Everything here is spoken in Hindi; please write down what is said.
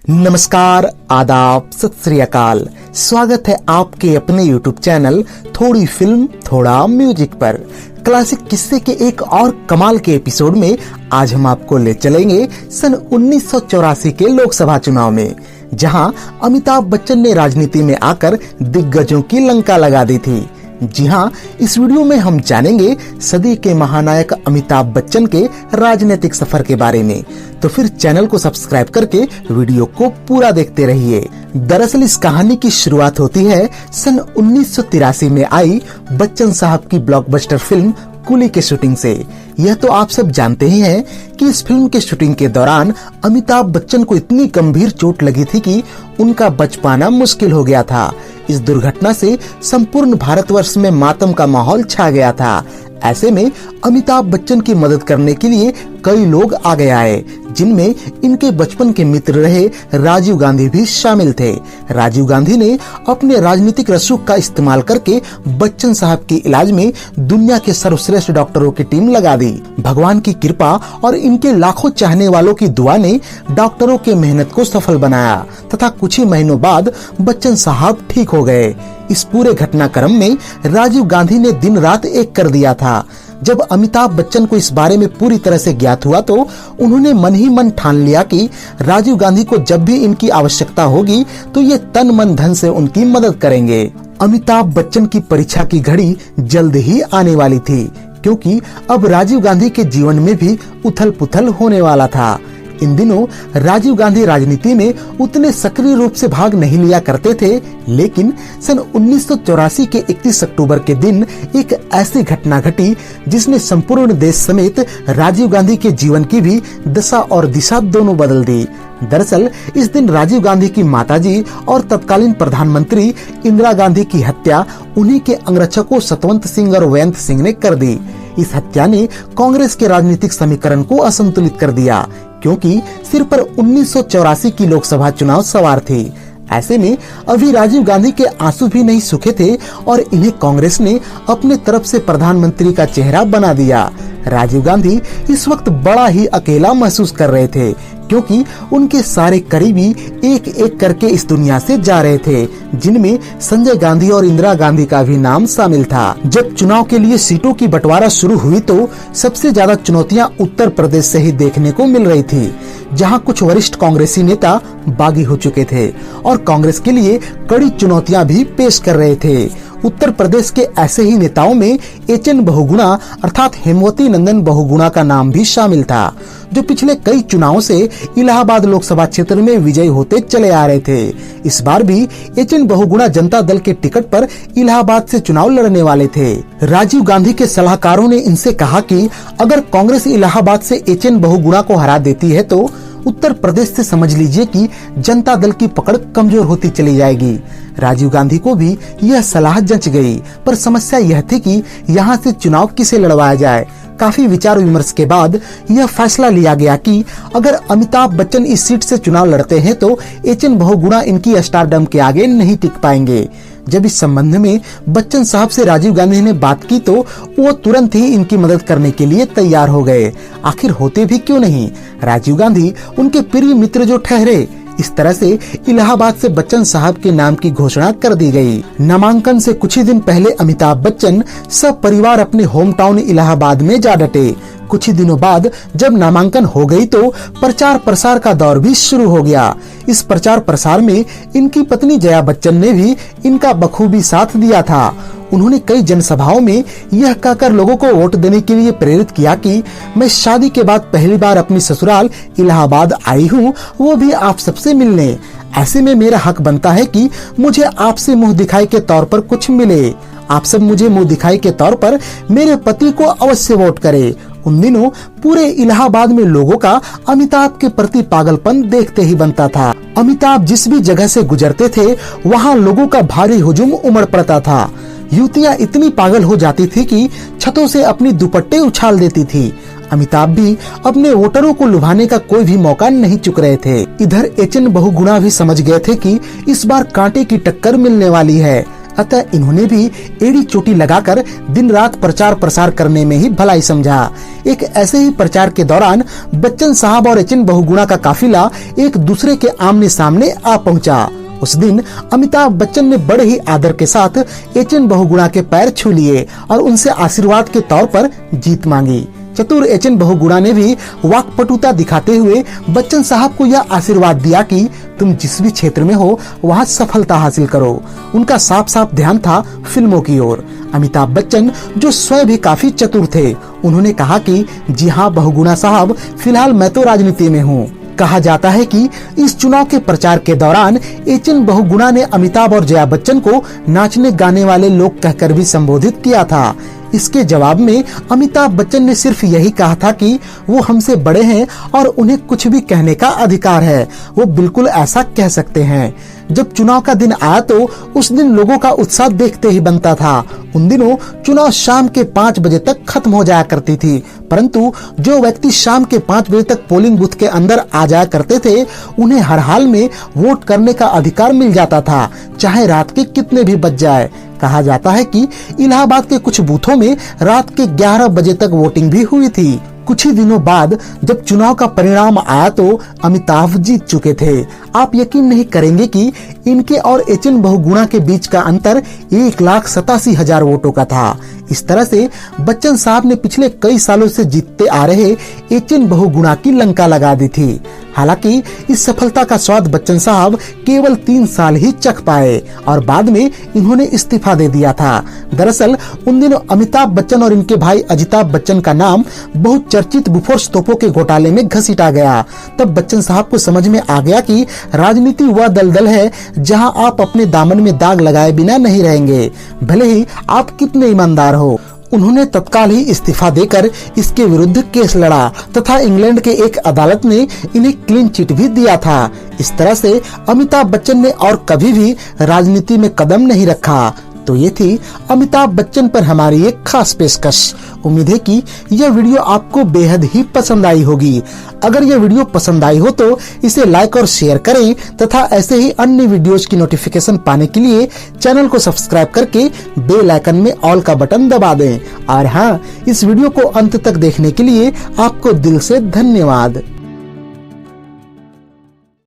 नमस्कार, आदाब, सत श्री अकाल। स्वागत है आपके अपने YouTube चैनल थोड़ी फिल्म थोड़ा म्यूजिक पर। क्लासिक किस्से के एक और कमाल के एपिसोड में आज हम आपको ले चलेंगे सन 1984 के लोकसभा चुनाव में, जहां अमिताभ बच्चन ने राजनीति में आकर दिग्गजों की लंका लगा दी थी। जी हाँ, इस वीडियो में हम जानेंगे सदी के महानायक अमिताभ बच्चन के राजनीतिक सफर के बारे में। तो फिर चैनल को सब्सक्राइब करके वीडियो को पूरा देखते रहिए। दरअसल इस कहानी की शुरुआत होती है सन 1983 में आई बच्चन साहब की ब्लॉकबस्टर फिल्म कुली के शूटिंग से। यह तो आप सब जानते ही हैं कि इस फिल्म के शूटिंग के दौरान अमिताभ बच्चन को इतनी गंभीर चोट लगी थी कि उनका बच पाना मुश्किल हो गया था। इस दुर्घटना से संपूर्ण भारतवर्ष में मातम का माहौल छा गया था। ऐसे में अमिताभ बच्चन की मदद करने के लिए कई लोग आगे आए, जिनमें इनके बचपन के मित्र रहे राजीव गांधी भी शामिल थे। राजीव गांधी ने अपने राजनीतिक रसूख का इस्तेमाल करके बच्चन साहब के इलाज में दुनिया के सर्वश्रेष्ठ डॉक्टरों की टीम लगा दी। भगवान की कृपा और इनके लाखों चाहने वालों की दुआ ने डॉक्टरों के मेहनत को सफल बनाया तथा कुछ ही महीनों बाद बच्चन साहब ठीक हो गए। इस पूरे घटनाक्रम में राजीव गांधी ने दिन रात एक कर दिया था। जब अमिताभ बच्चन को इस बारे में पूरी तरह से ज्ञात हुआ तो उन्होंने मन ही मन ठान लिया कि राजीव गांधी को जब भी इनकी आवश्यकता होगी तो ये तन मन धन से उनकी मदद करेंगे। अमिताभ बच्चन की परीक्षा की घड़ी जल्द ही आने वाली थी, क्योंकि अब राजीव गांधी के जीवन में भी उथल पुथल होने वाला था। इन दिनों राजीव गांधी राजनीति में उतने सक्रिय रूप से भाग नहीं लिया करते थे, लेकिन सन 1984 के 31 अक्टूबर के दिन एक ऐसी घटना घटी जिसने संपूर्ण देश समेत राजीव गांधी के जीवन की भी दशा और दिशा दोनों बदल दी। दरअसल इस दिन राजीव गांधी की माताजी और तत्कालीन प्रधानमंत्री इंदिरा गांधी की हत्या उन्हीं के अंगरक्षकों सतवंत सिंह और वयंत सिंह ने कर दी। इस हत्या ने कांग्रेस के राजनीतिक समीकरण को असंतुलित कर दिया, क्योंकि सिर पर 1984 की लोकसभा चुनाव सवार थे। ऐसे में अभी राजीव गांधी के आंसू भी नहीं सूखे थे और इन्हें कांग्रेस ने अपने तरफ से प्रधानमंत्री का चेहरा बना दिया। राजीव गांधी इस वक्त बड़ा ही अकेला महसूस कर रहे थे, क्योंकि उनके सारे करीबी एक एक करके इस दुनिया से जा रहे थे, जिनमें संजय गांधी और इंदिरा गांधी का भी नाम शामिल था। जब चुनाव के लिए सीटों की बंटवारा शुरू हुई तो सबसे ज्यादा चुनौतियां उत्तर प्रदेश से ही देखने को मिल रही थी, जहां कुछ वरिष्ठ कांग्रेसी नेता बागी हो चुके थे और कांग्रेस के लिए कड़ी चुनौतियां भी पेश कर रहे थे। उत्तर प्रदेश के ऐसे ही नेताओं में एचएन बहुगुणा अर्थात हेमवती नंदन बहुगुणा का नाम भी शामिल था, जो पिछले कई चुनावों से इलाहाबाद लोकसभा क्षेत्र में विजयी होते चले आ रहे थे। इस बार भी एचएन बहुगुणा जनता दल के टिकट पर इलाहाबाद से चुनाव लड़ने वाले थे। राजीव गांधी के सलाहकारों ने इनसे कहा कि अगर कांग्रेस इलाहाबाद से एचएन बहुगुणा को हरा देती है तो उत्तर प्रदेश से समझ लीजिए कि जनता दल की पकड़ कमजोर होती चली जाएगी। राजीव गांधी को भी यह सलाह जंच गई, पर समस्या यह थी कि यहाँ से चुनाव किसे लड़वाया जाए। काफी विचार विमर्श के बाद यह फैसला लिया गया कि अगर अमिताभ बच्चन इस सीट से चुनाव लड़ते हैं तो एचएन बहुगुणा इनकी स्टारडम के आगे नहीं टिक पाएंगे। जब इस संबंध में बच्चन साहब से राजीव गांधी ने बात की तो वो तुरंत ही इनकी मदद करने के लिए तैयार हो गए। आखिर होते भी क्यों नहीं, राजीव गांधी उनके प्रिय मित्र जो ठहरे। इस तरह से इलाहाबाद से बच्चन साहब के नाम की घोषणा कर दी गई। नामांकन से कुछ ही दिन पहले अमिताभ बच्चन सब परिवार अपने होम टाउन इलाहाबाद में जा डटे। कुछ ही दिनों बाद जब नामांकन हो गई तो प्रचार प्रसार का दौर भी शुरू हो गया। इस प्रचार प्रसार में इनकी पत्नी जया बच्चन ने भी इनका बखूबी साथ दिया था। उन्होंने कई जनसभाओं में यह कहकर लोगों को वोट देने के लिए प्रेरित किया कि मैं शादी के बाद पहली बार अपनी ससुराल इलाहाबाद आई हूँ, वो भी आप सबसे मिलने। ऐसे में मेरा हक बनता है कि मुझे आपसे मुंह दिखाई के तौर पर कुछ मिले। आप सब मुझे मुंह दिखाई के तौर पर मेरे पति को अवश्य वोट करें। उन दिनों पूरे इलाहाबाद में लोगों का अमिताभ के प्रति पागलपन देखते ही बनता था। अमिताभ जिस भी जगह से गुजरते थे वहाँ लोगों का भारी हुजूम उमड़ पड़ता था। युवतियाँ इतनी पागल हो जाती थी कि छतों से अपनी दुपट्टे उछाल देती थी। अमिताभ भी अपने वोटरों को लुभाने का कोई भी मौका नहीं चुक रहे थे। इधर एचएन बहुगुणा भी समझ गए थे कि इस बार कांटे की टक्कर मिलने वाली है। अतः इन्होंने भी एड़ी चोटी लगाकर दिन रात प्रचार प्रसार करने में ही भलाई समझा। एक ऐसे ही प्रचार के दौरान बच्चन साहब और एच एन बहुगुणा का काफिला एक दूसरे के आमने सामने आ पहुंचा। उस दिन अमिताभ बच्चन ने बड़े ही आदर के साथ एच एन बहुगुणा के पैर छू लिए और उनसे आशीर्वाद के तौर पर जीत मांगी। चतुर एच एन बहुगुणा ने भी वाक्पटुता दिखाते हुए बच्चन साहब को यह आशीर्वाद दिया कि तुम जिस भी क्षेत्र में हो वहाँ सफलता हासिल करो। उनका साफ साफ ध्यान था फिल्मों की ओर। अमिताभ बच्चन जो स्वयं भी काफी चतुर थे, उन्होंने कहा कि जी हाँ बहुगुणा साहब, फिलहाल मैं तो राजनीति में हूँ। कहा जाता है कि इस चुनाव के प्रचार के दौरान एच एन बहुगुणा ने अमिताभ और जया बच्चन को नाचने गाने वाले लोग कहकर भी संबोधित किया था। इसके जवाब में अमिताभ बच्चन ने सिर्फ यही कहा था कि वो हमसे बड़े हैं और उन्हें कुछ भी कहने का अधिकार है, वो बिल्कुल ऐसा कह सकते हैं। जब चुनाव का दिन आया तो उस दिन लोगों का उत्साह देखते ही बनता था। उन दिनों चुनाव शाम के 5 बजे तक खत्म हो जाया करती थी, परंतु जो व्यक्ति शाम के 5 बजे तक पोलिंग बूथ के अंदर आ जाया करते थे, उन्हें हर हाल में वोट करने का अधिकार मिल जाता था, चाहे रात के कितने भी बज जाए। कहा जाता है कि इलाहाबाद के कुछ बूथों में रात के 11 बजे तक वोटिंग भी हुई थी। कुछ ही दिनों बाद जब चुनाव का परिणाम आया तो अमिताभ जीत चुके थे। आप यकीन नहीं करेंगे कि इनके और एच एन बहुगुणा के बीच का अंतर 1,87,000 वोटों का था। इस तरह से बच्चन साहब ने पिछले कई सालों से जीतते आ रहे एच एन बहुगुणा की लंका लगा दी थी। हालांकि इस सफलता का स्वाद बच्चन साहब केवल 3 साल ही चख पाए और बाद में इन्होंने इस्तीफा दे दिया था। दरअसल उन दिनों अमिताभ बच्चन और इनके भाई अजिताभ बच्चन का नाम बहुत चर्चित बोफोर्स तोपों के घोटाले में घसीटा गया। तब बच्चन साहब को समझ में आ गया कि राजनीति वह दलदल है जहां आप अपने दामन में दाग लगाए बिना नहीं रहेंगे, भले ही आप कितने ईमानदार हो। उन्होंने तत्काल ही इस्तीफा देकर इसके विरुद्ध केस लड़ा तथा इंग्लैंड के एक अदालत ने इन्हें क्लीन चिट भी दिया था। इस तरह से अमिताभ बच्चन ने और कभी भी राजनीति में कदम नहीं रखा। तो ये थी अमिताभ बच्चन पर हमारी एक खास पेशकश। उम्मीद है कि यह वीडियो आपको बेहद ही पसंद आई होगी। अगर यह वीडियो पसंद आई हो तो इसे लाइक और शेयर करें तथा ऐसे ही अन्य वीडियोज की नोटिफिकेशन पाने के लिए चैनल को सब्सक्राइब करके बेल आइकन में ऑल का बटन दबा दें। और हाँ, इस वीडियो को अंत तक देखने के लिए आपको दिल से धन्यवाद।